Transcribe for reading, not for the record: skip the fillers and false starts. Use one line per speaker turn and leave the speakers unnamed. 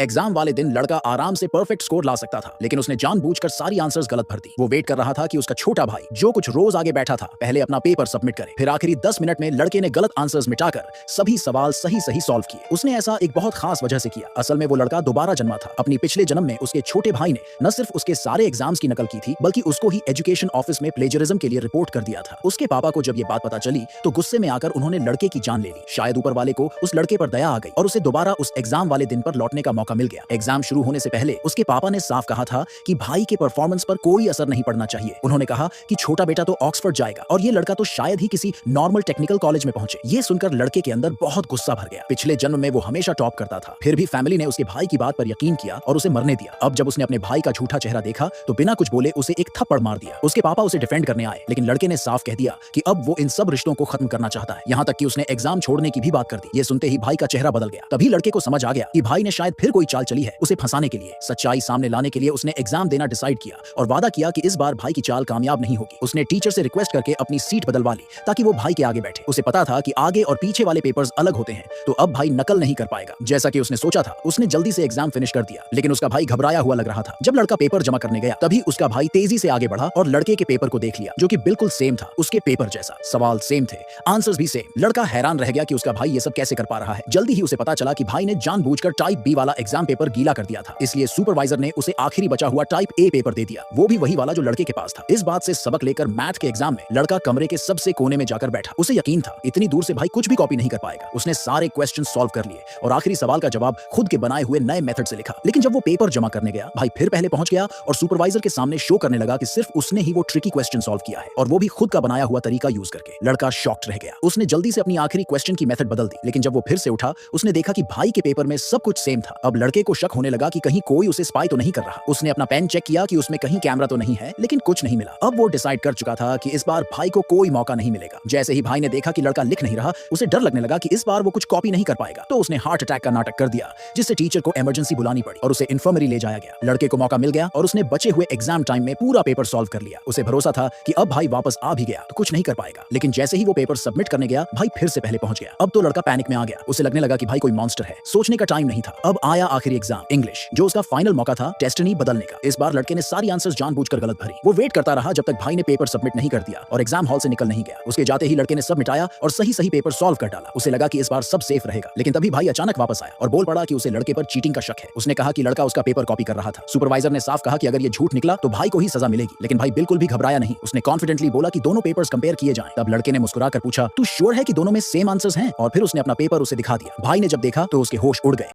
Exam वाले दिन लड़का आराम से परफेक्ट स्कोर ला सकता था, लेकिन उसने जानबूझकर सारी आंसर्स गलत भर दी। वो वेट कर रहा था कि उसका छोटा भाई, जो कुछ रोज आगे बैठा था, पहले अपना पेपर सबमिट करे। फिर आखिरी 10 मिनट में लड़के ने गलत आंसर्स मिटाकर सभी सवाल सही सही सॉल्व किए। उसने ऐसा एक बहुत खास वजह से किया। असल में वो लड़का दोबारा जन्मा था। अपनी पिछले जन्म में उसके छोटे भाई ने न सिर्फ उसके सारे एग्जाम्स की नकल की थी, बल्कि उसको ही एजुकेशन ऑफिस में प्लेजरिज्म के लिए रिपोर्ट कर दिया था। उसके पापा को जब ये बात पता चली तो गुस्से में आकर उन्होंने लड़के की जान ले ली। शायद ऊपर वाले को उस लड़के पर दया आ गई और उसे दोबारा उस एग्जाम वाले दिन पर लौटने का मौका मिल गया। एग्जाम शुरू होने से पहले उसके पापा ने साफ कहा था कि भाई के परफॉर्मेंस पर कोई असर नहीं पड़ना चाहिए। उन्होंने कहा कि छोटा बेटा तो ऑक्सफोर्ड जाएगा और ये लड़का तो शायद ही किसी नॉर्मल टेक्निकल कॉलेज में पहुंचे। ये सुनकर लड़के के अंदर बहुत गुस्सा भर गया। पिछले जन्म में वो हमेशा टॉप करता था, फिर भी फैमिली ने उसके भाई की बात पर यकीन किया और उसे मरने दिया। अब जब उसने अपने भाई का झूठा चेहरा देखा तो बिना कुछ बोले उसे एक थप्पड़ मार दिया। उसके पापा उसे डिफेंड करने आए, लेकिन लड़के ने साफ कह दिया कि अब वो इन सब रिश्तों को खत्म करना चाहता है। यहाँ तक कि उसने एग्जाम छोड़ने की भी बात कर दी। ये सुनते ही भाई का चेहरा बदल गया। तभी लड़के को समझ आ गया कि भाई ने शायद फिर कोई चाल चली है उसे फंसाने के लिए। सच्चाई सामने लाने के लिए उसने एग्जाम देना डिसाइड किया और वादा किया कि इस बार भाई की चाल कामयाब नहीं होगी। उसने टीचर से रिक्वेस्ट करके अपनी सीट बदलवा ली ताकि वो भाई के आगे बैठे। उसे पता था कि आगे और पीछे वाले पेपर्स अलग होते हैं, तो अब भाई नकल नहीं कर पाएगा। जैसा कि उसने सोचा था, उसने जल्दी से एग्जाम फिनिश कर दिया, लेकिन उसका भाई घबराया हुआ लग रहा था। जब लड़का पेपर जमा करने गया तभी उसका भाई तेजी से आगे बढ़ा और लड़के के पेपर को देख लिया, जो कि बिल्कुल सेम था उसके पेपर जैसा। सवाल सेम थे, आंसर्स भी सेम। लड़का हैरान रह गया कि उसका भाई ये सब कैसे कर पा रहा है। जल्दी ही उसे पता चला कि भाई ने जानबूझकर टाइप बी वाला एग्जाम पेपर गीला कर दिया था, इसलिए सुपरवाइजर ने उसे आखिरी बचा हुआ टाइप ए पेपर दे दिया, वो भी वही वाला जो लड़के के पास था। इस बात से सबक लेकर मैथ के एग्जाम में लड़का कमरे के सबसे कोने में जाकर बैठा। उसे यकीन था इतनी दूर से भाई कुछ भी कॉपी नहीं कर पाएगा। उसने सारे क्वेश्चन सॉल्व कर लिए और आखिरी सवाल का जवाब खुद के बनाए हुए नए मेथड से लिखा। लेकिन जब वो पेपर जमा करने गया, भाई फिर पहले पहुंच गया और सुपरवाइजर के सामने शो करने लगा कि सिर्फ उसने ही वो ट्रिकी क्वेश्चन सॉल्व किया है, और वो भी खुद का बनाया हुआ तरीका यूज करके। लड़का शॉक्ड रह गया। उसने जल्दी से अपनी आखिरी क्वेश्चन की मेथड बदल दी, लेकिन जब वो फिर से उठा उसने देखा कि भाई के पेपर में सब कुछ सेम था। अब लड़के को शक होने लगा कि कहीं कोई उसे स्पाई तो नहीं कर रहा। उसने अपना पेन चेक किया कि उसमें कहीं कैमरा तो नहीं है, लेकिन कुछ नहीं मिला। अब वो डिसाइड कर चुका था कि इस बार भाई को कोई मौका नहीं मिलेगा। जैसे ही भाई ने देखा कि लड़का लिख नहीं रहा, उसे डर लगने लगा कि इस बार वो कुछ कॉपी नहीं कर पाएगा, तो उसने हार्ट अटैक का नाटक कर दिया, जिससे टीचर को इमरजेंसी बुलानी पड़ी और उसे इन्फर्मरी ले जाया गया। लड़के को मौका मिल गया और उसने बचे हुए एग्जाम टाइम में पूरा पेपर सॉल्व कर लिया। उसे भरोसा था कि अब भाई वापस आ भी गया तो कुछ नहीं कर पाएगा, लेकिन जैसे ही वो पेपर सबमिट करने गया, भाई फिर से पहले पहुंच गया। अब तो लड़का पैनिक में आ गया। उसे लगने लगा कि भाई कोई मॉन्स्टर है। सोचने का टाइम नहीं था। अब आया आखिरी एग्जाम, इंग्लिश, जो उसका फाइनल मौका था डेस्टिनी बदलने का। इस बार लड़के ने सारी आंसर्स जानबूझकर गलत भरी। वो वेट करता रहा जब तक भाई ने पेपर सबमिट नहीं कर दिया और एग्जाम हॉल से निकल नहीं गया। उसके जाते ही लड़के ने सब मिटाया और सही सही पेपर सॉल्व कर डाला। उसे लगा कि इस बार सब सेफ रहेगा, लेकिन तभी भाई अचानक वापस आया और बोल पड़ा कि उसे लड़के पर चीटिंग का शक है। उसने कहा कि लड़का उसका पेपर कॉपी कर रहा था। सुपरवाइजर ने साफ कहा कि अगर ये झूठ निकला तो भाई को ही सजा मिलेगी, लेकिन भाई बिल्कुल भी घबराया नहीं। उसने कॉन्फिडेंटली बोला कि दोनों पेपर्स कंपेयर किए जाएं। तब लड़के ने मुस्कुराकर पूछा, तू श्योर है कि दोनों में सेम आंसर्स हैं? और फिर उसने अपना पेपर उसे दिखा दिया। भाई ने जब देखा तो उसके होश उड़ गए।